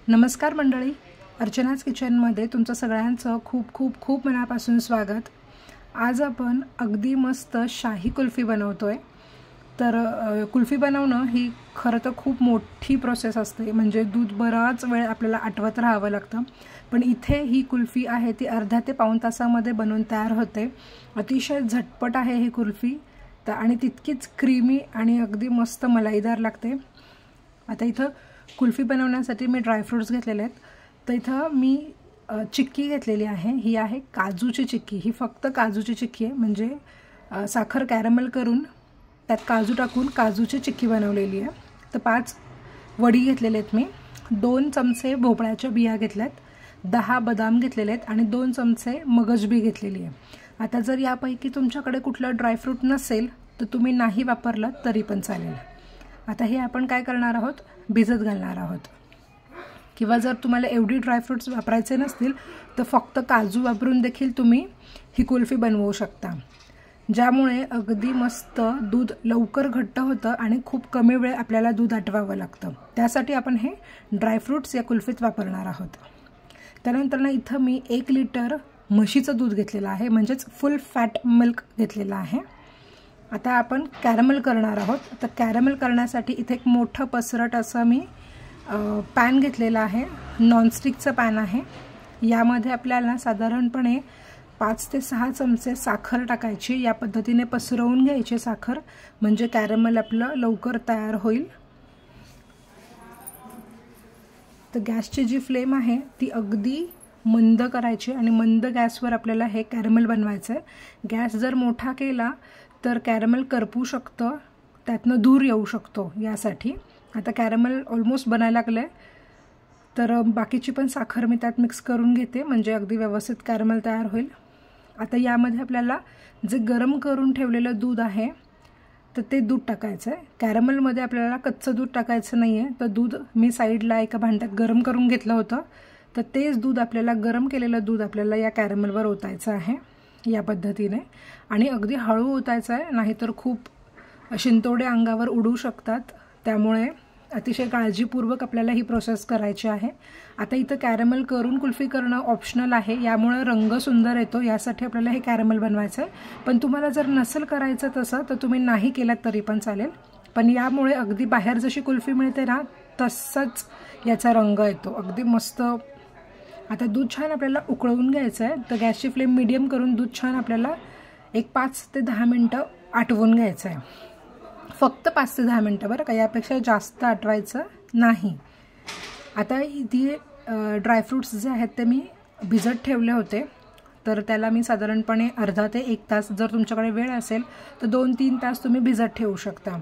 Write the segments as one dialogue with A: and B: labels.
A: नमस्कार मंडळी, अर्चनाज किचनमध्ये तुमचं सगळ्यांचं खूप खूप खूप मनापासून स्वागत। आज आपण अगदी मस्त शाही कुल्फी बनवतोय। तर कुल्फी बनवणं ही खरं तर खूप मोठी प्रोसेस असते, म्हणजे दूध बराच वेळ आपल्याला आटवत राहावं लागतं। पण इथे ही कुल्फी आहे ती अर्धा ते पाऊण तासामध्ये बनवून तयार होते। अतिशय झटपट आहे ही कुल्फी आणि तितकीच क्रीमी आणि अगदी मस्त मलाईदार लागते। आता इथं कुल्फी बनवण्यासाठी मी ड्रायफ्रूट्स घेतलेले आहेत। तर इथं मी चिक्की घेतलेली आहे। ही आहे काजूची चिक्की। ही फक्त काजूची चिक्की आहे, म्हणजे साखर कॅरमल करून त्यात काजू टाकून काजूची चिक्की बनवलेली आहे। तर 5 वडी घेतलेले आहेत मी, 2 चमचे भोपळ्याच्या बिया घेतल्यात, 10 बदाम घेतलेले आहेत आणि 2 चमचे मगज बी घेतलेली आहे। आता जर यापैकी तुमच्याकडे कुठलं ड्रायफ्रूट नसेल तर तुम्ही नाही वापरलं तरी पण चालेल। आता हे आपण काय करणार आहोत, भिजत घालणार आहोत। किंवा जर तुम्हाला एवढी ड्रायफ्रूट्स वापरायचे नसतील तर फक्त काजू वापरून देखील तुम्ही ही कुल्फी बनवू शकता, ज्यामुळे अगदी मस्त दूध लवकर घट्ट होतं आणि खूप कमी वेळ आपल्याला दूध आटवावं लागतं। त्यासाठी आपण हे ड्रायफ्रूट्स या कुल्फीत वापरणार आहोत। त्यानंतर ना इथं मी 1 लिटर म्हशीचं दूध घेतलेलं आहे, म्हणजेच फुल फॅट मिल्क घेतलेलं आहे। आता आपण कॅरमल करणार आहोत। तर कॅरमल करण्यासाठी इथे एक मोठं पसरट असं मी पॅन घेतलेला आहे, नॉनस्टिकचं पॅन आहे। यामध्ये आपल्याला साधारणपणे 5 ते 6 चमचे साखर टाकायची। या पद्धतीने पसरवून घ्यायची साखर, म्हणजे कॅरमल आपलं लवकर तयार होईल। तर गॅसची जी फ्लेम आहे ती अगदी मंद करायची आणि मंद गॅसवर आपल्याला हे कॅरमल बनवायचं आहे। गॅस जर मोठा केला तर कॅरमल करपू शकतं, त्यातनं धूर येऊ शकतो। यासाठी आता कॅरमल ऑलमोस्ट बनायला लागलं आहे, तर बाकीची पण साखर मी त्यात मिक्स करून घेते, म्हणजे अगदी व्यवस्थित कॅरमल तयार होईल। आता यामध्ये आपल्याला जे गरम करून ठेवलेलं दूध आहे तर ते दूध टाकायचं आहे। कॅरमलमध्ये आपल्याला कच्चं दूध टाकायचं नाही आहे। तर दूध मी साईडला एका भांड्यात गरम करून घेतलं होतं, तर तेच दूध आपल्याला गरम केलेलं दूध आपल्याला या कॅरमलवर ओतायचं आहे या पद्धतीने, आणि अगदी हळू ओतायचं आहे, नाहीतर खूप शिंतोडे अंगावर उडू शकतात। त्यामुळे अतिशय काळजीपूर्वक आपल्याला ही प्रोसेस करायची आहे। आता इथं कॅरमल करून कुल्फी करणं ऑप्शनल आहे, यामुळे रंग सुंदर येतो, यासाठी आपल्याला हे कॅरमल बनवायचं आहे। पण तुम्हाला जर नसेल करायचं तसं तर तुम्ही नाही केलात तरी पण चालेल, पण यामुळे अगदी बाहेर जशी कुल्फी मिळते ना तसंच याचा रंग येतो, अगदी मस्त। आता दूध छान आपल्याला उकळवून घ्यायचं आहे। तर गॅसची फ्लेम मीडियम करून दूध छान आपल्याला एक 5 ते 10 मिनटं आटवून घ्यायचं आहे, फक्त 5 ते 10 मिनटं बरं का, यापेक्षा जास्त आटवायचं नाही। आता ती ड्रायफ्रूट्स जे आहेत ते मी भिजत ठेवले होते, तर त्याला मी साधारणपणे अर्धा ते 1 तास, जर तुमच्याकडे वेळ असेल तर 2-3 तास तुम्ही भिजत ठेवू शकता।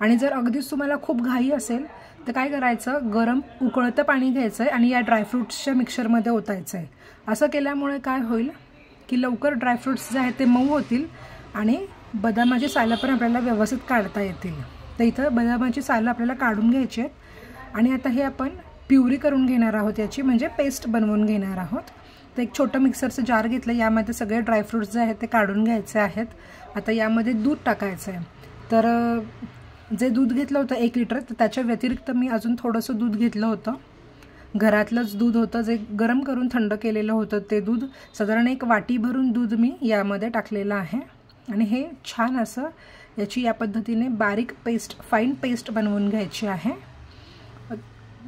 A: आणि जर अगदीच तुम्हाला खूप घाई असेल तर काय करायचं, गरम उकळतं पाणी घ्यायचं आहे आणि या ड्रायफ्रूट्सच्या मिक्सरमध्ये ओतायचं आहे। असं केल्यामुळे काय होईल की लवकर ड्रायफ्रूट्स जे आहेत ते मऊ होतील आणि बदामाची सालं पण आपल्याला व्यवस्थित काढता येतील। तर इथं बदामाची सालं आपल्याला काढून घ्यायची आहेत आणि आता हे आपण प्युरी करून घेणार आहोत, याची म्हणजे पेस्ट बनवून घेणार आहोत। तर एक छोटं मिक्सरचं जार घेतलं, यामध्ये सगळे ड्रायफ्रूट्स जे आहेत ते काढून घ्यायचे आहेत। आता यामध्ये दूध टाकायचं आहे। तर जे दूध घेतलं होतं 1 लिटर, तर त्याच्या व्यतिरिक्त मी अजून थोडंसं दूध घेतलं होतं, घरातलंच दूध होतं, जे गरम करून थंड केलेलं होतं। ते दूध साधारण 1 वाटी भरून दूध मी यामध्ये टाकलेलं आहे आणि हे छान असं याची या पद्धतीने बारीक पेस्ट, फाईन पेस्ट बनवून घ्यायची आहे।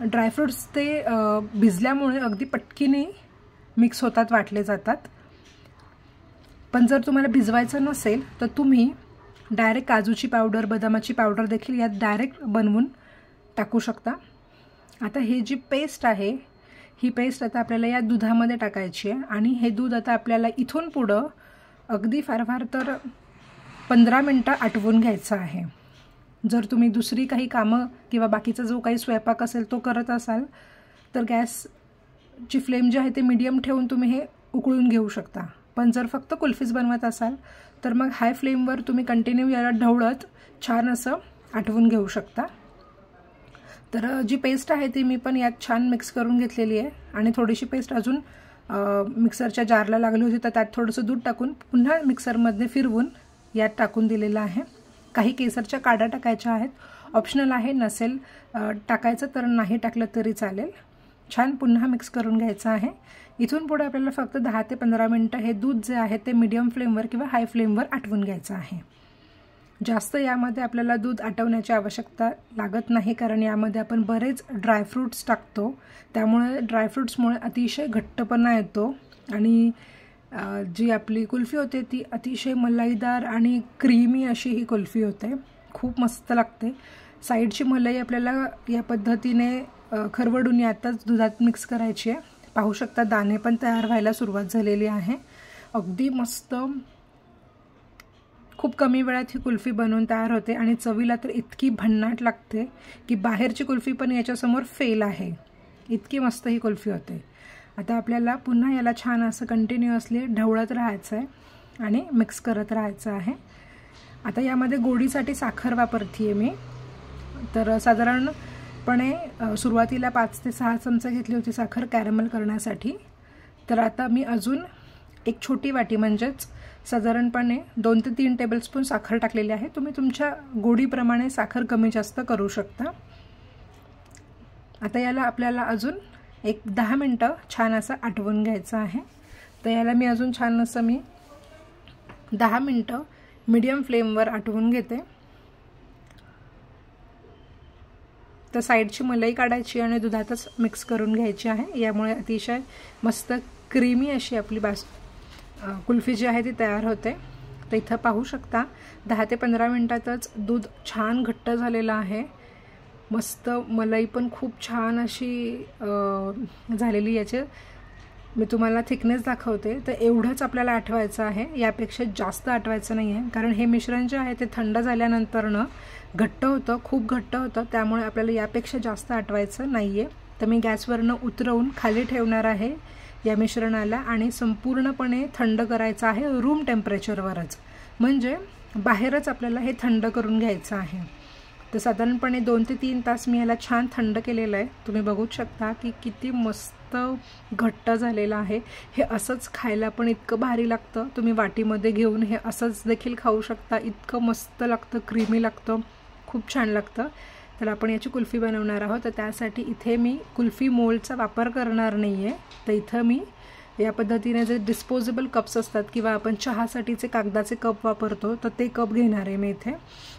A: ड्रायफ्रूट्स ते भिजल्यामुळे अगदी पटकीने मिक्स होतात, वाटले जातात। पण जर तुम्हाला भिजवायचं नसेल तर तुम्ही डायरेक्ट काजूची पावडर, बदामाची पावडर देखील यात डायरेक्ट बनवून टाकू शकता। आता ही जी पेस्ट आहे ही पेस्ट आता आपल्याला या दुधामध्ये टाकायची आहे आणि हे दूध आता आपल्याला इथून पुढं अगदी फार तर 15 मिनटं आटवून घ्यायचं आहे। जर तुम्ही दुसरी काही कामं किंवा बाकीचा जो काही स्वयंपाक असेल तो करत असाल तर गॅसची फ्लेम जी आहे ते मीडियम ठेवून तुम्ही हे उकळून घेऊ शकता। पण जर फक्त कुल्फीज बनवत असाल तर मग हाय फ्लेमवर तुम्ही कंटिन्यू याला ढवळत छान असं आटवून घेऊ शकता। तर जी पेस्ट आहे ती मी पण यात छान मिक्स करून घेतलेली आहे आणि थोडीशी पेस्ट अजून मिक्सरच्या जारला लागली होती, तर त्यात थोडंसं दूध टाकून पुन्हा मिक्सरमध्ये फिरवून यात टाकून दिलेलं आहे। काही केसरच्या काड्या टाकायच्या आहेत, ऑप्शनल आहे, नसेल टाकायचं तर नाही टाकलं तरी चालेल। छान पुन्हा मिक्स करून घ्यायचं आहे। इथून पुढे आपल्याला फक्त 10 ते 15 मिनिटं हे दूध जे आहे ते मीडियम फ्लेमवर किंवा हाय फ्लेमवर आटवून घ्यायचं आहे। जास्त यामध्ये आपल्याला दूध आटवण्याची आवश्यकता लागत नाही, कारण यामध्ये आपण बरेच ड्रायफ्रूट्स टाकतो, त्यामुळे ड्रायफ्रूट्समुळे अतिशय घट्टपणा येतो आणि जी आपली कुल्फी होते ती अतिशय मलाईदार आणि क्रीमी अशी ही कुल्फी होते, खूप मस्त लागते। साईडची मलाई आपल्याला या पद्धतीने खरवडून यातच दुधात मिक्स करायची आहे। पाहू शकता दाणे पण तयार व्हायला सुरुवात झालेली आहे। अगदी मस्त, खूप कमी वेळात ही कुल्फी बनवून तयार होते आणि चवीला तर इतकी भन्नाट लागते की बाहेरची कुल्फी पण याच्यासमोर फेल आहे, इतकी मस्त ही कुल्फी होते। आता आपल्याला पुन्हा याला छान असं कंटिन्युअसली ढवळत राहायचं आहे आणि मिक्स करत राहायचं आहे। आता यामध्ये गोडीसाठी साखर वापरते मी, तर साधारणपणे सुरुवातीला 5 ते 6 चमचे घेतली होती साखर कॅरमल करण्यासाठी। तर आता मी अजून एक छोटी वाटी म्हणजेच साधारणपणे 2 ते 3 टेबलस्पून साखर टाकलेली आहे। तुम्ही तुमच्या गोडीप्रमाणे साखर कमी जास्त करू शकता। आता याला आपल्याला अजून एक 10 मिनिटं छान असं आटवून घ्यायचं आहे। तर याला मी अजून छान असं 10 मिनिटं मीडियम फ्लेमवर आटवून घेते। तर साईडची मलाई काढायची आणि दुधातच मिक्स करून घ्यायची आहे, यामुळे अतिशय मस्त क्रीमी अशी आपली कुल्फी जी आहे ती तयार होते। तर इथं पाहू शकता 10 ते 15 मिनिटातच दूध छान घट्ट झालेलं आहे, मस्त मलाई पण खूप छान अशी झालेली। याचे मी तुम्हाला थिकनेस दाखवते, तर एवढंच आपल्याला आटवायचं आहे, यापेक्षा जास्त आटवायचं नाही आहे, कारण हे मिश्रण जे आहे ते थंड झाल्यानंतरनं घट्ट होतं, खूप घट्ट होतं, त्यामुळे आपल्याला यापेक्षा जास्त आटवायचं नाही आहे। तर मी गॅसवरनं उतरवून खाली ठेवणार आहे या मिश्रणाला आणि संपूर्णपणे थंड करायचं आहे रूम टेम्परेचरवरच, म्हणजे बाहेरच आपल्याला हे थंड करून घ्यायचं आहे। तर साधारणपणे 2 ते 3 तास मी याला छान थंड केलेलं आहे। तुम्ही बघू शकता की किती मस्त घट्ट झालेलं आहे। हे असंच खायला पण इतकं भारी लागतं, तुम्ही वाटीमध्ये घेऊन हे असंच देखील खाऊ शकता, इतकं मस्त लागतं, क्रीमी लागतं, खूप छान लागतं। तर आपण याची कुल्फी बनवणार आहोत, तर त्यासाठी इथे मी कुल्फी मोल्डचा वापर करणार नाही आहे। तर इथं मी या पद्धतीने जे डिस्पोजेबल कप्स असतात किंवा आपण चहासाठीचे कागदाचे कप वापरतो, तर ते कप घेणार आहे मी इथे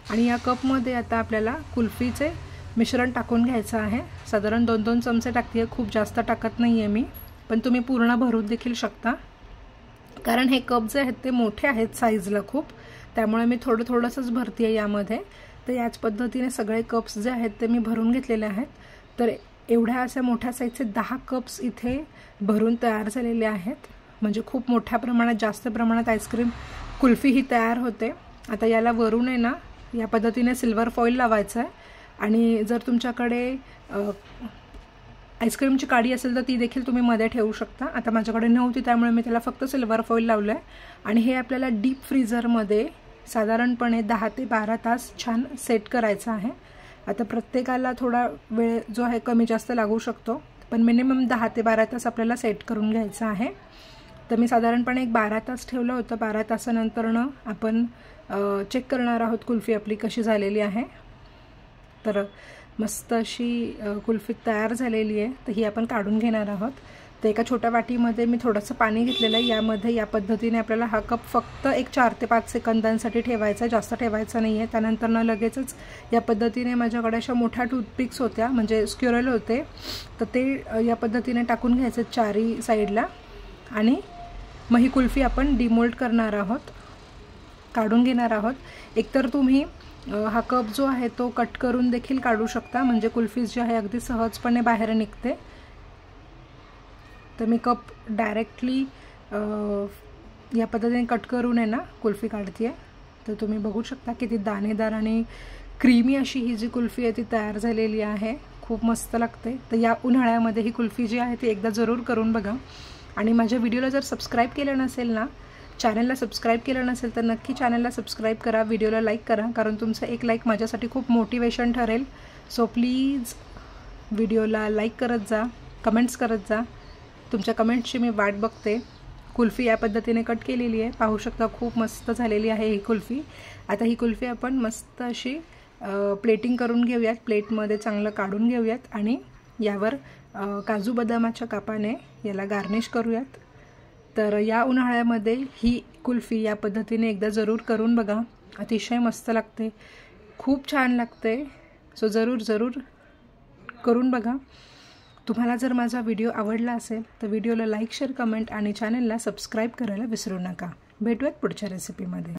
A: आणि या कपमध्ये आता आपल्याला कुल्फीचे मिश्रण टाकून घ्यायचं आहे। साधारण 2-2 चमचे टाकते, खूप जास्त टाकत नाही आहे मी, पण तुम्ही पूर्ण भरून देखील शकता, कारण हे कप जे आहेत ते मोठे आहेत साईजला खूप, त्यामुळे मी थोडंसंच भरते आहे यामध्ये। तर याच पद्धतीने सगळे कप्स जे आहेत ते मी भरून घेतलेले आहेत। तर एवढ्या अशा मोठ्या साईजचे 10 कप्स इथे भरून तयार झालेले आहेत, म्हणजे खूप मोठ्या प्रमाणात, जास्त प्रमाणात आईस्क्रीम कुल्फी ही तयार होते। आता याला वरून आहे ना या पद्धतीने सिल्वर फॉईल लावायचं आहे आणि जर तुमच्याकडे आईस्क्रीमची काडी असेल तर ती देखील तुम्ही मध्ये ठेवू शकता। आता माझ्याकडे नव्हती त्यामुळे मी त्याला फक्त सिल्वर फॉईल लावलं आहे आणि हे आपल्याला डीप फ्रीझरमध्ये साधारणपणे 10 ते 12 तास छान सेट करायचं आहे। आता प्रत्येकाला थोडा वेळ जो आहे कमी जास्त लागू शकतो, पण मिनिमम 10 ते 12 तास आपल्याला सेट करून घ्यायचं आहे। तर मी साधारणपणे एक 12 तास ठेवलं होतं। 12 तासानंतरनं आपण चेक करणार आहोत कुल्फी आपली कशी झालेली आहे। तर मस्त अशी कुल्फी तयार झालेली आहे, तर ही आपण काढून घेणार आहोत। तर एका छोट्या वाटीमध्ये मी थोडंसं पाणी घेतलेलं आहे, यामध्ये या पद्धतीने आपल्याला हा कप फक्त एक 4 ते 5 सेकंदांसाठी ठेवायचा, जास्त ठेवायचा नाही आहे। त्यानंतरनं लगेचच या पद्धतीने माझ्याकडे अशा मोठ्या टूथपिक्स होत्या, म्हणजे स्क्युरल होते, तर ते या पद्धतीने टाकून घ्यायचे चारी साईडला आणि मग ही कुल्फी आपण डिमोल्ड करणार आहोत, काढून घेणार आहोत। एकतर तुम्ही हा कप जो आहे तो कट करून देखील काढू शकता, म्हणजे कुल्फी जी आहे अगदी सहजपणे बाहेर निघते। तर मी कप डायरेक्टली या पद्धतीने कट करून आहे ना कुल्फी काढते आहे। तर तुम्ही बघू शकता किती दाणेदार आणि क्रीमी अशी ही जी कुल्फी आहे ती तयार झालेली आहे, खूप मस्त लागते। तर या उन्हाळ्यामध्ये ही कुल्फी जी आहे ती एकदा जरूर करून बघा आणि माझ्या व्हिडिओला जर सबस्क्राईब केलं नसेल ना, चॅनलला सबस्क्राईब केलं नसेल तर नक्की चॅनलला सबस्क्राईब करा, व्हिडिओला लाईक करा, कारण तुमचं एक लाईक माझ्यासाठी खूप मोटिवेशन ठरेल। सो प्लीज व्हिडिओला लाईक करत जा, कमेंट्स करत जा, तुमच्या कमेंट्सची मी वाट बघते। कुल्फी या पद्धतीने कट केलेली आहे, पाहू शकता खूप मस्त झालेली आहे ही कुल्फी। आता ही कुल्फी आपण मस्त अशी प्लेटिंग करून घेऊयात, प्लेटमध्ये चांगलं काढून घेऊयात आणि यावर काजू बदामाच्या कापाने याला गार्निश करूयात। तर या उन्हाळ्यामध्ये ही कुल्फी या पद्धतीने एकदा जरूर करून बघा, अतिशय मस्त लागते, खूप छान लागते। सो जरूर करून बघा। तुम्हाला जर माझा व्हिडिओ आवडला असेल तर व्हिडिओला लाईक, शेअर, कमेंट आणि चॅनलला सबस्क्राईब करायला विसरू नका। भेटूयात पुढच्या रेसिपीमध्ये।